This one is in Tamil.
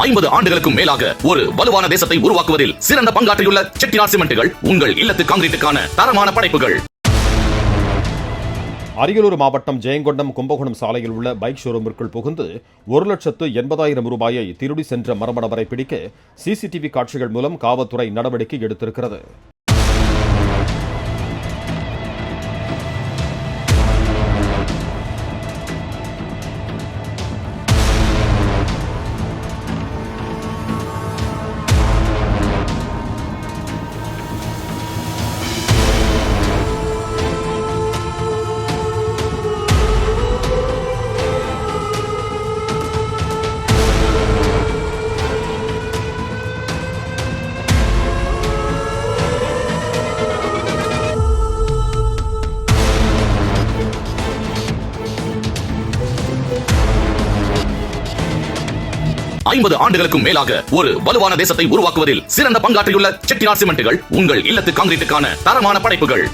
50 ஆண்டுகளுக்கும் மேலாக ஒரு வலுவான தேசத்தை உருவாக்குவதில் சிறந்த பங்காற்றியுள்ள செட்டிநாட் சிமெண்ட்டுகள் உங்கள் இல்லத்து கான்கிரீட்டுக்கான தரமான படைப்புகள். அரியலூர் மாவட்டம் ஜெயங்கொண்டம் கும்பகோணம் சாலையில் உள்ள பைக் ஷோரூமிற்குள் புகுந்து 1,80,000 ரூபாயை திருடி சென்ற மர்ம நபரை பிடிக்க சிசிடிவி காட்சிகள் மூலம் காவல்துறை நடவடிக்கை எடுத்திருக்கிறது. ஐம்பது ஆண்டுகளுக்கும் மேலாக ஒரு வலுவான தேசத்தை உருவாக்குவதில் சிறந்த பங்காற்றியுள்ள செட்டிநாட் சிமெண்ட்டுகள் உங்கள் இல்லத்து கான்கிரீட்டுக்கான தரமான படைப்புகள்.